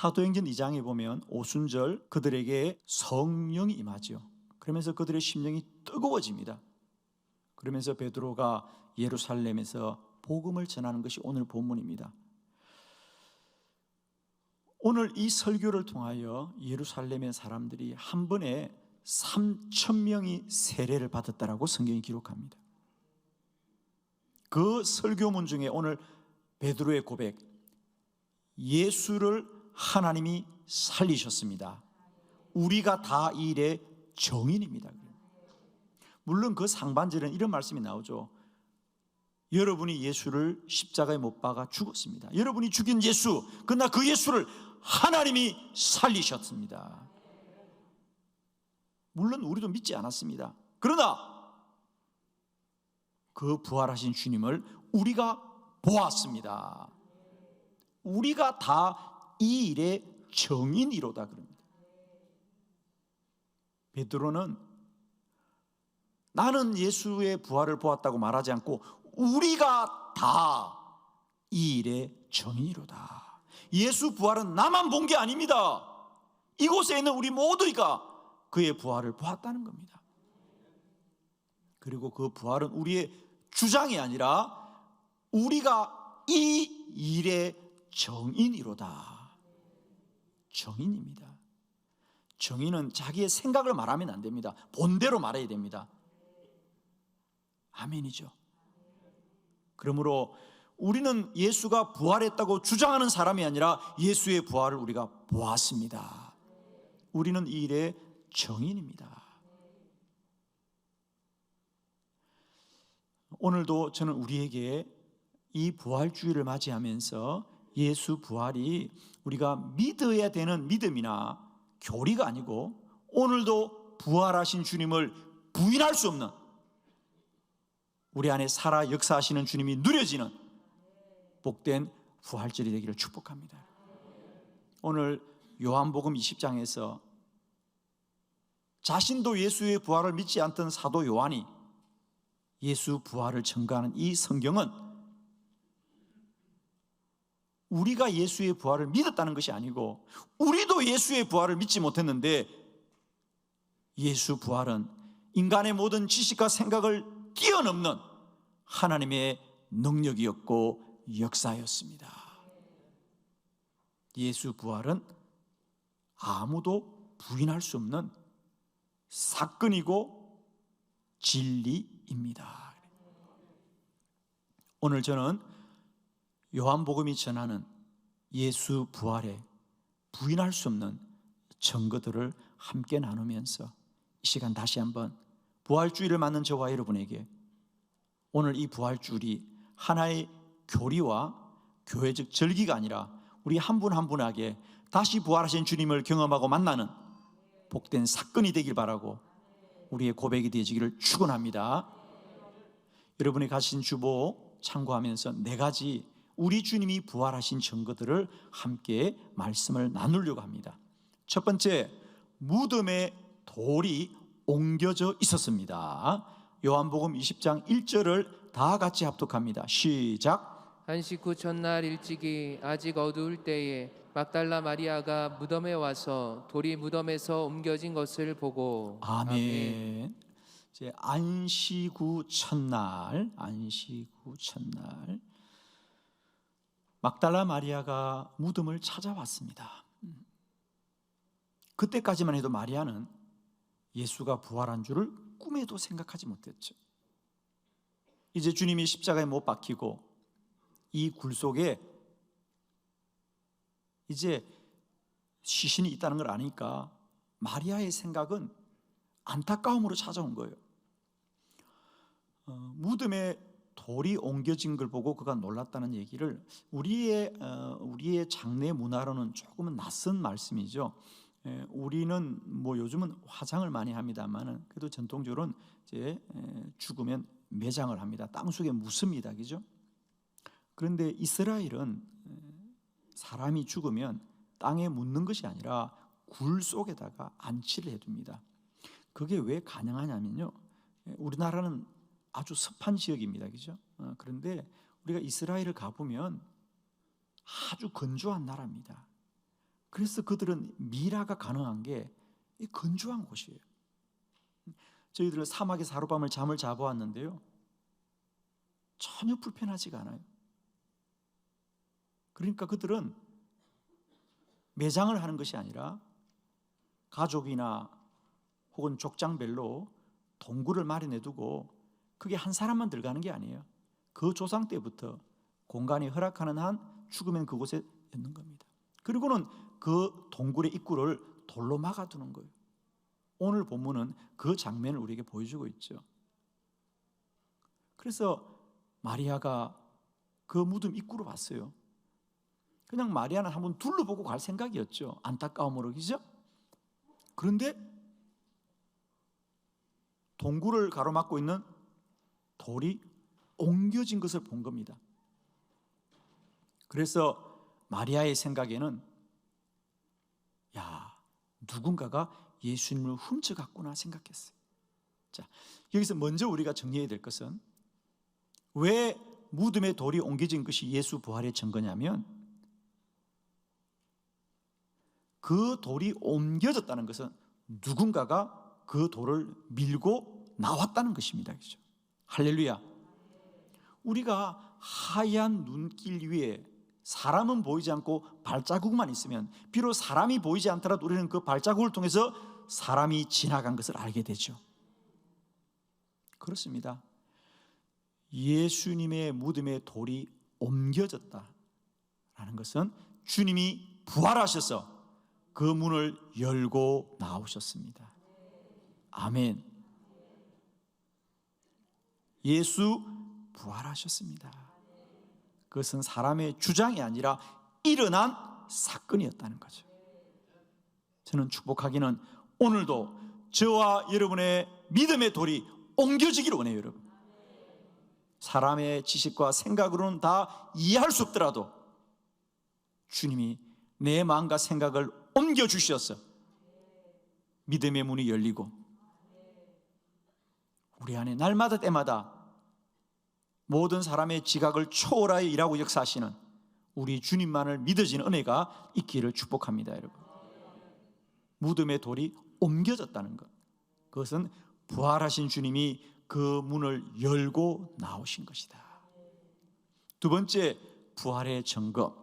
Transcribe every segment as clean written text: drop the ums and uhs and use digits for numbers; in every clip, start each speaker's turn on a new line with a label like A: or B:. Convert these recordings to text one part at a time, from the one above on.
A: 사도행전 2장에 보면 오순절 그들에게 성령이 임하죠. 그러면서 그들의 심령이 뜨거워집니다. 그러면서 베드로가 예루살렘에서 복음을 전하는 것이 오늘 본문입니다. 오늘 이 설교를 통하여 예루살렘의 사람들이 한 번에 3,000명이 세례를 받았다라고 성경이 기록합니다. 그 설교문 중에 오늘 베드로의 고백, 예수를 하나님이 살리셨습니다. 우리가 다 이 일의 정인입니다. 물론 그 상반절에는 이런 말씀이 나오죠. 여러분이 예수를 십자가에 못 박아 죽었습니다. 여러분이 죽인 예수, 그러나 그 예수를 하나님이 살리셨습니다. 물론 우리도 믿지 않았습니다. 그러나 그 부활하신 주님을 우리가 보았습니다. 우리가 다 이 일의 정인이로다 그럽니다. 베드로는 나는 예수의 부활을 보았다고 말하지 않고 우리가 다 이 일의 정인이로다. 예수 부활은 나만 본 게 아닙니다. 이곳에 있는 우리 모두가 그의 부활을 보았다는 겁니다. 그리고 그 부활은 우리의 주장이 아니라 우리가 이 일의 정인이로다. 정인입니다. 정인은 자기의 생각을 말하면 안 됩니다. 본대로 말해야 됩니다. 아멘이죠. 그러므로 우리는 예수가 부활했다고 주장하는 사람이 아니라 예수의 부활을 우리가 보았습니다. 우리는 이 일의 정인입니다. 오늘도 저는 우리에게 이 부활주의를 맞이하면서 예수 부활이 우리가 믿어야 되는 믿음이나 교리가 아니고 오늘도 부활하신 주님을 부인할 수 없는 우리 안에 살아 역사하시는 주님이 누려지는 복된 부활절이 되기를 축복합니다. 오늘 요한복음 20장에서 자신도 예수의 부활을 믿지 않던 사도 요한이 예수 부활을 증거하는 이 성경은 우리가 예수의 부활을 믿었다는 것이 아니고 우리도 예수의 부활을 믿지 못했는데 예수 부활은 인간의 모든 지식과 생각을 뛰어넘는 하나님의 능력이었고 역사였습니다. 예수 부활은 아무도 부인할 수 없는 사건이고 진리입니다. 오늘 저는 요한복음이 전하는 예수 부활에 부인할 수 없는 증거들을 함께 나누면서 이 시간 다시 한번 부활주의를 맞는 저와 여러분에게 오늘 이 부활주일이 하나의 교리와 교회적 절기가 아니라 우리 한 분 한 분에게 다시 부활하신 주님을 경험하고 만나는 복된 사건이 되길 바라고 우리의 고백이 되어지기를 축원합니다. 여러분이 가신 주보 참고하면서 4가지 우리 주님이 부활하신 증거들을 함께 말씀을 나누려고 합니다. 첫 번째, 무덤에 돌이 옮겨져 있었습니다. 요한복음 20장 1절을 다 같이 합독합니다. 시작.
B: 안식 후 첫날 일찍이 아직 어두울 때에 막달라 마리아가 무덤에 와서 돌이 무덤에서 옮겨진 것을 보고
A: 아멘. 이제 안식 후 첫날 막달라 마리아가 무덤을 찾아왔습니다. 그때까지만 해도 마리아는 예수가 부활한 줄을 꿈에도 생각하지 못했죠. 이제 주님이 십자가에 못 박히고 이 굴 속에 이제 시신이 있다는 걸 아니까 마리아의 생각은 안타까움으로 찾아온 거예요. 무덤에 돌이 옮겨진 걸 보고 그가 놀랐다는 얘기를 우리의 장래 문화로는 조금은 낯선 말씀이죠. 우리는 뭐 요즘은 화장을 많이 합니다만은 그래도 전통적으로는 이제 죽으면 매장을 합니다. 땅 속에 묻습니다, 그죠? 그런데 이스라엘은 사람이 죽으면 땅에 묻는 것이 아니라 굴 속에다가 안치를 해둡니다. 그게 왜 가능하냐면요, 우리나라는 아주 습한 지역입니다, 그죠? 그런데 우리가 이스라엘을 가보면 아주 건조한 나라입니다. 그래서 그들은 미라가 가능한 게 이 건조한 곳이에요. 저희들은 사막에서 하룻밤을 잠을 자보았는데요, 전혀 불편하지가 않아요. 그러니까 그들은 매장을 하는 것이 아니라 가족이나 혹은 족장별로 동굴을 마련해 두고 그게 한 사람만 들어가는 게 아니에요. 그 조상 때부터 공간이 허락하는 한 죽으면 그곳에 있는 겁니다. 그리고는 그 동굴의 입구를 돌로 막아두는 거예요. 오늘 본문은 그 장면을 우리에게 보여주고 있죠. 그래서 마리아가 그 무덤 입구로 왔어요. 그냥 마리아는 한번 둘러보고 갈 생각이었죠. 안타까움으로, 그죠? 그런데 동굴을 가로막고 있는 돌이 옮겨진 것을 본 겁니다. 그래서 마리아의 생각에는 야, 누군가가 예수님을 훔쳐갔구나 생각했어요. 자, 여기서 먼저 우리가 정리해야 될 것은 왜 무덤에 돌이 옮겨진 것이 예수 부활의 증거냐면, 그 돌이 옮겨졌다는 것은 누군가가 그 돌을 밀고 나왔다는 것입니다. 그렇죠? 할렐루야. 우리가 하얀 눈길 위에 사람은 보이지 않고 발자국만 있으면, 비록 사람이 보이지 않더라도 우리는 그 발자국을 통해서 사람이 지나간 것을 알게 되죠. 그렇습니다. 예수님의 무덤에 돌이 옮겨졌다라는 것은 주님이 부활하셔서 그 문을 열고 나오셨습니다. 아멘. 예수 부활하셨습니다. 그것은 사람의 주장이 아니라 일어난 사건이었다는 거죠. 저는 축복하기는 오늘도 저와 여러분의 믿음의 돌이 옮겨지기를 원해요, 여러분. 사람의 지식과 생각으로는 다 이해할 수 없더라도 주님이 내 마음과 생각을 옮겨주셔서 믿음의 문이 열리고 우리 안에 날마다 때마다 모든 사람의 지각을 초월하여 일하고 역사하시는 우리 주님만을 믿어지는 은혜가 있기를 축복합니다, 여러분. 무덤의 돌이 옮겨졌다는 것, 그것은 부활하신 주님이 그 문을 열고 나오신 것이다. 두 번째, 부활의 증거,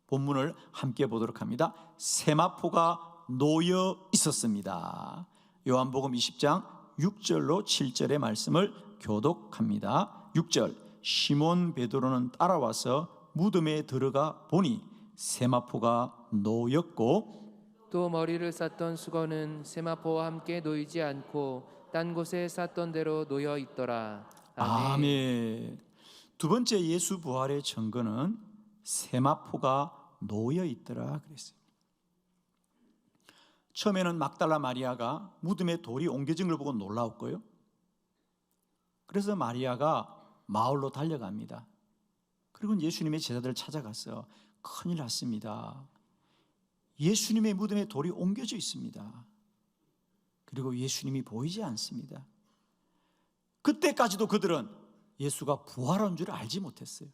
A: 본문을 함께 보도록 합니다. 세마포가 놓여 있었습니다. 요한복음 20장 6절로 7절의 말씀을 교독합니다. 6절, 시몬 베드로는 따라와서 무덤에 들어가 보니 세마포가 놓였고
B: 또 머리를 쌌던 수건은 세마포와 함께 놓이지 않고 딴 곳에 쌌던 대로 놓여 있더라. 아멘.
A: 아멘. 두 번째 예수 부활의 증거는 세마포가 놓여 있더라 그랬어요. 처음에는 막달라 마리아가 무덤에 돌이 옮겨진 걸 보고 놀라웠고요. 그래서 마리아가 마을로 달려갑니다. 그리고 예수님의 제자들을 찾아가서 큰일 났습니다. 예수님의 무덤에 돌이 옮겨져 있습니다. 그리고 예수님이 보이지 않습니다. 그때까지도 그들은 예수가 부활한 줄 알지 못했어요.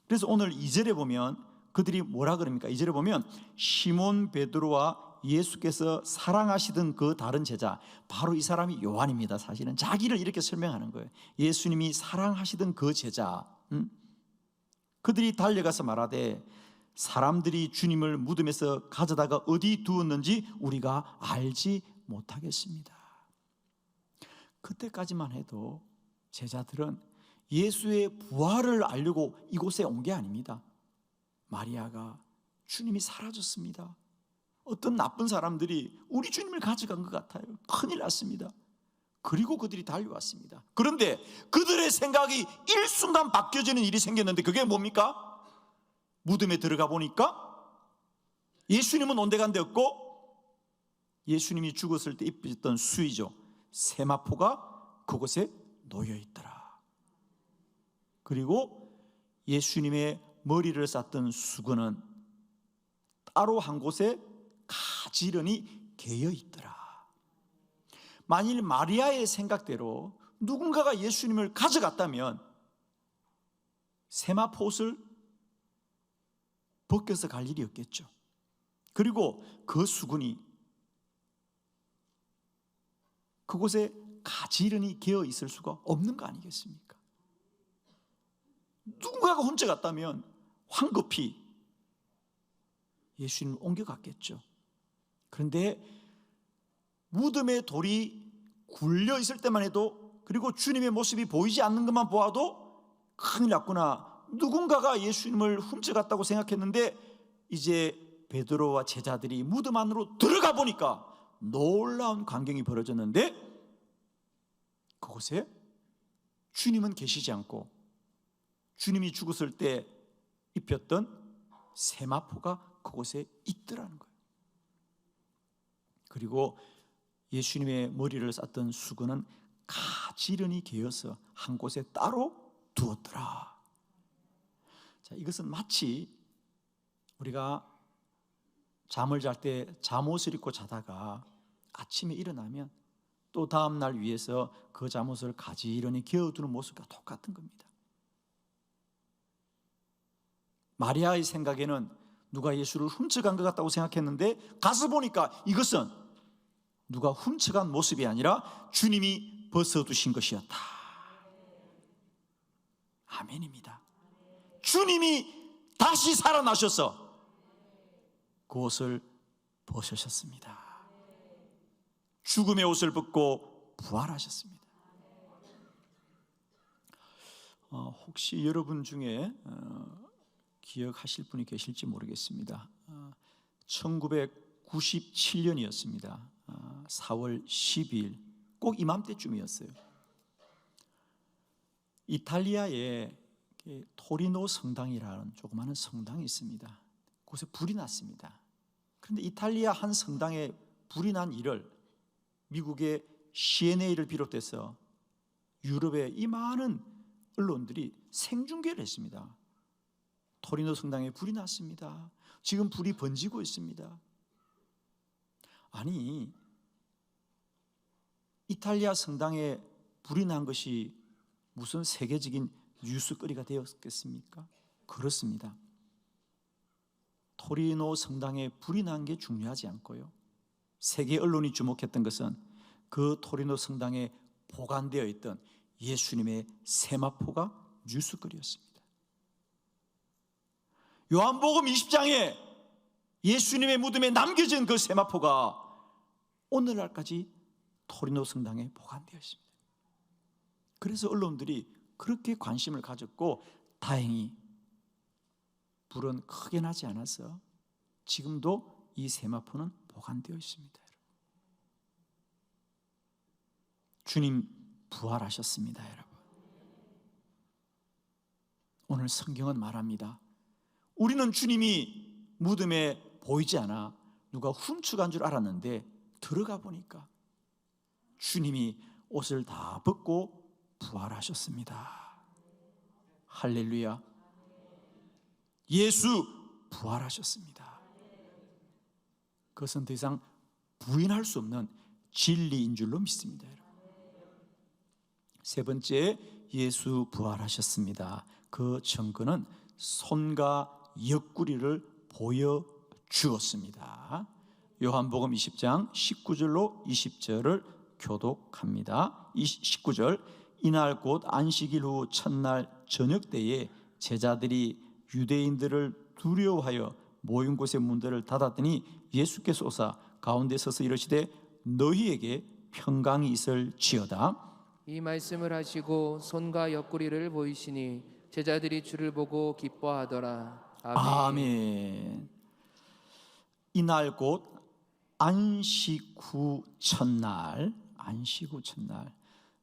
A: 그래서 오늘 2절에 보면 그들이 뭐라 그럽니까? 2절에 보면 시몬 베드로와 예수께서 사랑하시던 그 다른 제자, 바로 이 사람이 요한입니다. 사실은 자기를 이렇게 설명하는 거예요. 예수님이 사랑하시던 그 제자, 그들이 달려가서 말하되 사람들이 주님을 무덤에서 가져다가 어디 두었는지 우리가 알지 못하겠습니다. 그때까지만 해도 제자들은 예수의 부활을 알려고 이곳에 온 게 아닙니다. 마리아가 주님이 사라졌습니다, 어떤 나쁜 사람들이 우리 주님을 가져간 것 같아요, 큰일 났습니다. 그리고 그들이 달려왔습니다. 그런데 그들의 생각이 일순간 바뀌어지는 일이 생겼는데 그게 뭡니까? 무덤에 들어가 보니까 예수님은 온데간데 없고 예수님이 죽었을 때 입으셨던 수의죠, 세마포가 그곳에 놓여 있더라. 그리고 예수님의 머리를 쌌던 수건은 따로 한 곳에 가지런히 개어 있더라. 만일 마리아의 생각대로 누군가가 예수님을 가져갔다면 세마포 옷을 벗겨서 갈 일이 없겠죠. 그리고 그 수군이 그곳에 가지런히 개어 있을 수가 없는 거 아니겠습니까? 누군가가 훔쳐갔다면 황급히 예수님을 옮겨갔겠죠. 그런데 무덤에 돌이 굴려 있을 때만 해도, 그리고 주님의 모습이 보이지 않는 것만 보아도 큰일 났구나, 누군가가 예수님을 훔쳐갔다고 생각했는데, 이제 베드로와 제자들이 무덤 안으로 들어가 보니까 놀라운 광경이 벌어졌는데, 그곳에 주님은 계시지 않고 주님이 죽었을 때 입혔던 세마포가 그곳에 있더라는 거예요. 그리고 예수님의 머리를 쌌던 수건은 가지런히 개어서 한 곳에 따로 두었더라. 자, 이것은 마치 우리가 잠을 잘 때 잠옷을 입고 자다가 아침에 일어나면 또 다음 날 위해서 그 잠옷을 가지런히 개어두는 모습과 똑같은 겁니다. 마리아의 생각에는 누가 예수를 훔쳐간 것 같다고 생각했는데, 가서 보니까 이것은 누가 훔쳐간 모습이 아니라 주님이 벗어두신 것이었다. 아멘입니다. 주님이 다시 살아나셔서 그 옷을 벗으셨습니다. 죽음의 옷을 벗고 부활하셨습니다. 혹시 여러분 중에 기억하실 분이 계실지 모르겠습니다. 1997년이었습니다. 4월 12일 꼭 이맘때쯤이었어요. 이탈리아에 토리노 성당이라는 조그마한 성당이 있습니다. 그곳에 불이 났습니다. 그런데 이탈리아 한 성당에 불이 난 일을 미국의 CNA를 비롯해서 유럽의 이 많은 언론들이 생중계를 했습니다. 토리노 성당에 불이 났습니다. 지금 불이 번지고 있습니다. 아니, 이탈리아 성당에 불이 난 것이 무슨 세계적인 뉴스거리가 되었겠습니까? 그렇습니다. 토리노 성당에 불이 난 게 중요하지 않고요, 세계 언론이 주목했던 것은 그 토리노 성당에 보관되어 있던 예수님의 세마포가 뉴스거리였습니다. 요한복음 20장에 예수님의 무덤에 남겨진 그 세마포가 오늘날까지 토리노 성당에 보관되어 있습니다. 그래서 언론들이 그렇게 관심을 가졌고, 다행히 불은 크게 나지 않아서 지금도 이 세마포는 보관되어 있습니다. 주님 부활하셨습니다, 여러분. 오늘 성경은 말합니다. 우리는 주님이 무덤에 보이지 않아 누가 훔쳐간 줄 알았는데, 들어가 보니까 주님이 옷을 다 벗고 부활하셨습니다. 할렐루야. 예수 부활하셨습니다. 그것은 더 이상 부인할 수 없는 진리인 줄로 믿습니다. 세 번째, 예수 부활하셨습니다. 그 증거는 손과 옆구리를 보여주었습니다. 요한복음 20장 19절로 20절을 교독합니다. 19절, 이날 곧 안식일 후 첫날 저녁 때에 제자들이 유대인들을 두려워하여 모인 곳의 문들을 닫았더니 예수께서 오사 가운데 서서 이르시되 너희에게 평강이 있을지어다.
B: 이 말씀을 하시고 손과 옆구리를 보이시니 제자들이 주를 보고 기뻐하더라. 아멘.
A: 아멘. 이날 곧 안식 후 첫날, 안식 후 첫날.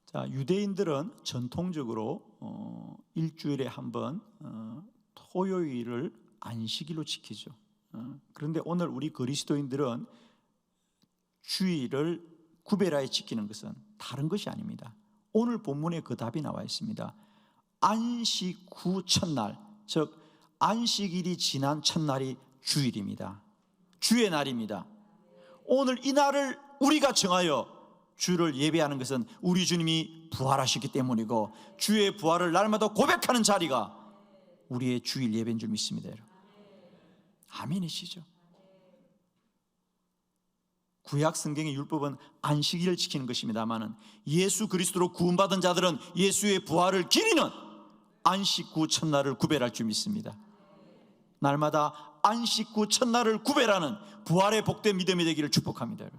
A: 자, 유대인들은 전통적으로 일주일에 한 번 토요일을 안식일로 지키죠. 그런데 오늘 우리 그리스도인들은 주일을 구별하여 지키는 것은 다른 것이 아닙니다. 오늘 본문에 그 답이 나와 있습니다. 안식 후 첫날, 즉 안식일이 지난 첫날이 주일입니다. 주의 날입니다. 오늘 이 날을 우리가 정하여 주를 예배하는 것은 우리 주님이 부활하셨기 때문이고, 주의 부활을 날마다 고백하는 자리가 우리의 주일 예배인 줄 믿습니다. 여러분. 아멘이시죠? 구약 성경의 율법은 안식일을 지키는 것입니다마는 예수 그리스도로 구원받은 자들은 예수의 부활을 기리는 안식 후 첫날을 구별할 줄 믿습니다. 날마다 안식 후 첫날을 구별하는 부활의 복된 믿음이 되기를 축복합니다.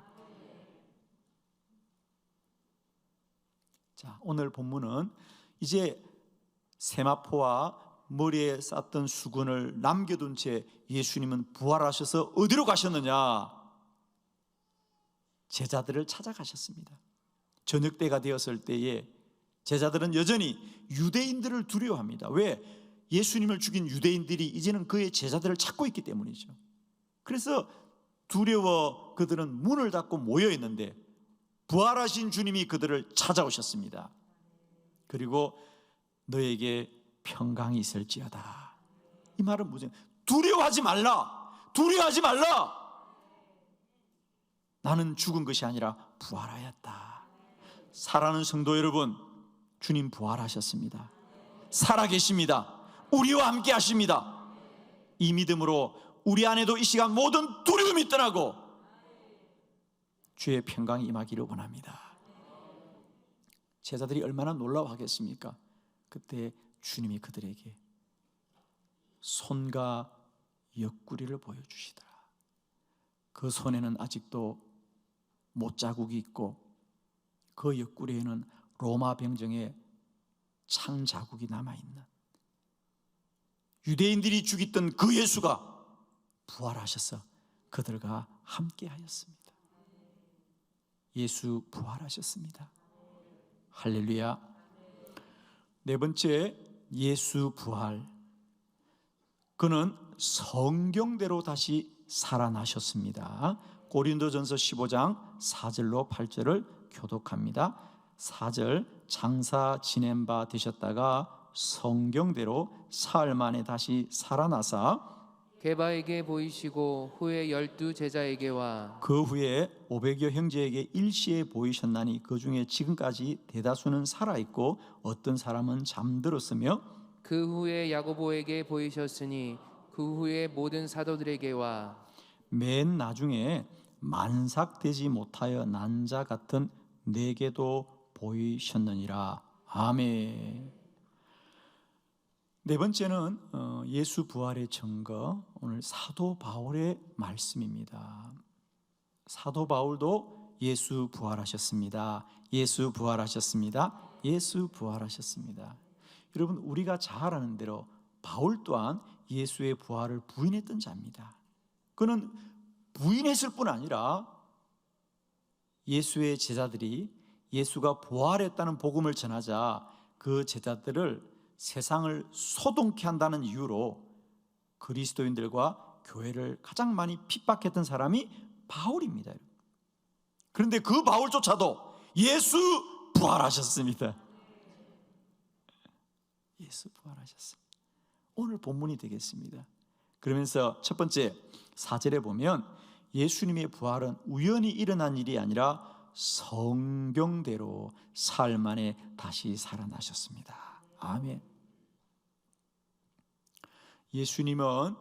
A: 자, 오늘 본문은 이제 세마포와 머리에 쌌던 수건을 남겨둔 채 예수님은 부활하셔서 어디로 가셨느냐? 제자들을 찾아가셨습니다. 저녁 때가 되었을 때에 제자들은 여전히 유대인들을 두려워합니다. 왜? 예수님을 죽인 유대인들이 이제는 그의 제자들을 찾고 있기 때문이죠. 그래서 두려워 그들은 문을 닫고 모여 있는데 부활하신 주님이 그들을 찾아오셨습니다. 그리고 너에게 평강이 있을지어다. 이 말은 무슨? 두려워하지 말라. 두려워하지 말라. 나는 죽은 것이 아니라 부활하였다. 사랑하는 성도 여러분, 주님 부활하셨습니다. 살아계십니다. 우리와 함께 하십니다. 이 믿음으로 우리 안에도 이 시간 모든 두려움이 떠나고 주의 평강이 임하기를 원합니다. 제자들이 얼마나 놀라워하겠습니까? 그때 주님이 그들에게 손과 옆구리를 보여주시더라. 그 손에는 아직도 못자국이 있고 그 옆구리에는 로마 병정의 창자국이 남아있는, 유대인들이 죽였던 그 예수가 부활하셔서 그들과 함께 하였습니다. 예수 부활하셨습니다. 할렐루야. 네 번째, 예수 부활. 그는 성경대로 다시 살아나셨습니다. 고린도전서 15장 4절로 8절을 교독합니다. 4절, 장사 지낸 바 되셨다가 성경대로 사흘 만에 다시 살아나사
B: 게바에게 보이시고 후에 12 제자에게와
A: 그 후에 500여 형제에게 일시에 보이셨나니 그 중에 지금까지 대다수는 살아있고 어떤 사람은 잠들었으며
B: 그 후에 야고보에게 보이셨으니 그 후에 모든 사도들에게와
A: 맨 나중에 만삭되지 못하여 난 자 같은 내게도 보이셨느니라. 아멘. 네 번째는 예수 부활의 증거, 오늘 사도 바울의 말씀입니다. 사도 바울도 예수 부활하셨습니다. 예수 부활하셨습니다. 예수 부활하셨습니다. 여러분, 우리가 잘 아는 대로 바울 또한 예수의 부활을 부인했던 자입니다. 그는 부인했을 뿐 아니라 예수의 제자들이 예수가 부활했다는 복음을 전하자 그 제자들을 세상을 소동케 한다는 이유로 그리스도인들과 교회를 가장 많이 핍박했던 사람이 바울입니다. 그런데 그 바울조차도 예수 부활하셨습니다. 예수 부활하셨습니다. 오늘 본문이 되겠습니다. 그러면서 첫 번째 4절에 보면 예수님의 부활은 우연히 일어난 일이 아니라 성경대로 사흘 만에 다시 살아나셨습니다. 아멘. 예수님은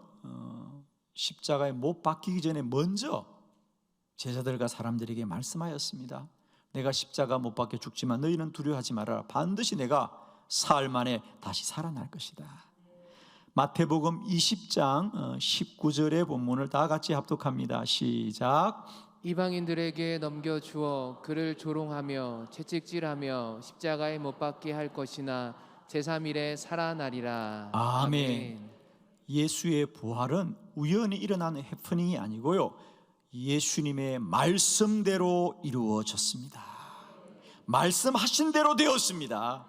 A: 십자가에 못 박히기 전에 먼저 제자들과 사람들에게 말씀하였습니다. 내가 십자가 못 박혀 죽지만 너희는 두려워하지 말아라. 반드시 내가 사흘 만에 다시 살아날 것이다. 마태복음 20장 19절의 본문을 다 같이 합독합니다. 시작.
B: 이방인들에게 넘겨주어 그를 조롱하며 채찍질하며 십자가에 못 박게 할 것이나 제3일에 살아나리라.
A: 아멘. 예수의 부활은 우연히 일어나는 해프닝이 아니고요, 예수님의 말씀대로 이루어졌습니다. 말씀하신 대로 되었습니다.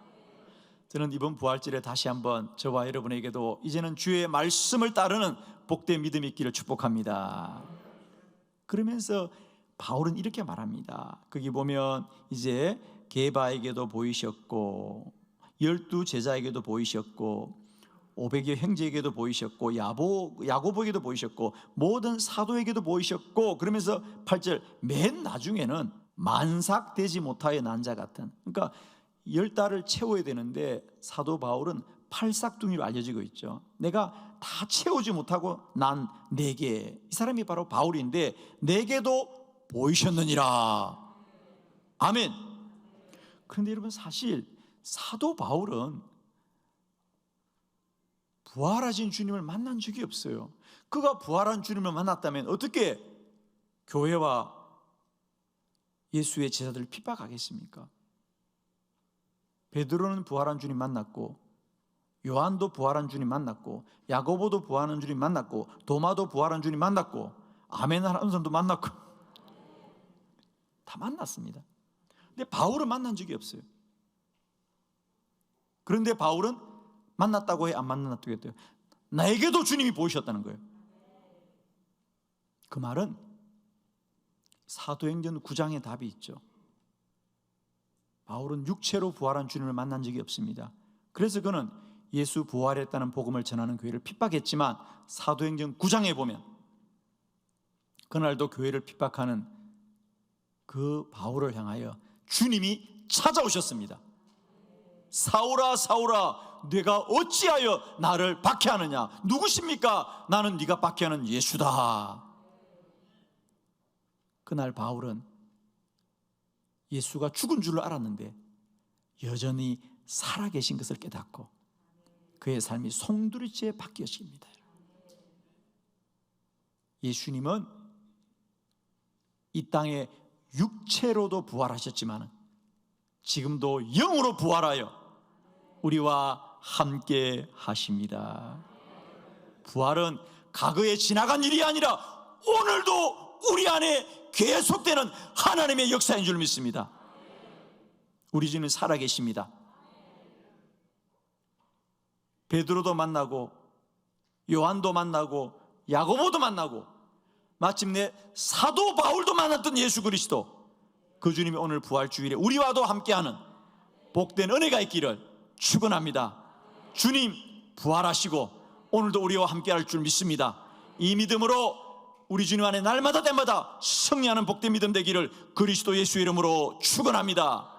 A: 저는 이번 부활절에 다시 한번 저와 여러분에게도 이제는 주의 말씀을 따르는 복된 믿음이 있기를 축복합니다. 그러면서 바울은 이렇게 말합니다. 거기 보면 이제 게바에게도 보이셨고 12 제자에게도 보이셨고 500여 형제에게도 보이셨고 야고보에게도 보이셨고 모든 사도에게도 보이셨고, 그러면서 8절, 맨 나중에는 만삭되지 못하여 난 자 같은, 그러니까 10달을 채워야 되는데 사도 바울은 팔싹둥이로 알려지고 있죠. 내가 다 채우지 못하고 난 4개, 이 사람이 바로 바울인데 4개도 보이셨느니라. 아멘. 그런데 여러분, 사실 사도 바울은 부활하신 주님을 만난 적이 없어요. 그가 부활한 주님을 만났다면 어떻게 교회와 예수의 제자들을 핍박하겠습니까? 베드로는 부활한 주님 만났고, 요한도 부활한 주님 만났고, 야고보도 부활한 주님 만났고, 도마도 부활한 주님 만났고, 아멘 하는 사람도 만났고, 다 만났습니다. 근데 바울은 만난 적이 없어요. 그런데 바울은 만났다고 해, 안 만났다고 해요? 나에게도 주님이 보이셨다는 거예요. 그 말은 사도행전 9장의 답이 있죠. 바울은 육체로 부활한 주님을 만난 적이 없습니다. 그래서 그는 예수 부활했다는 복음을 전하는 교회를 핍박했지만, 사도행전 9장에 보면 그날도 교회를 핍박하는 그 바울을 향하여 주님이 찾아오셨습니다. 사울아 사울아, 네가 어찌하여 나를 박해하느냐? 누구십니까? 나는 네가 박해하는 예수다. 그날 바울은 예수가 죽은 줄 알았는데 여전히 살아계신 것을 깨닫고 그의 삶이 송두리째 바뀌어집니다. 예수님은 이 땅에 육체로도 부활하셨지만 지금도 영으로 부활하여 우리와 함께 하십니다. 부활은 과거에 지나간 일이 아니라 오늘도 우리 안에 계속되는 하나님의 역사인 줄 믿습니다. 우리 주님은 살아계십니다. 베드로도 만나고 요한도 만나고 야고보도 만나고 마침내 사도 바울도 만났던 예수 그리스도, 그 주님이 오늘 부활주일에 우리와도 함께하는 복된 은혜가 있기를 축원합니다. 주님 부활하시고 오늘도 우리와 함께할 줄 믿습니다. 이 믿음으로 우리 주님 안에 날마다 때마다 승리하는 복된 믿음 되기를 그리스도 예수의 이름으로 축원합니다.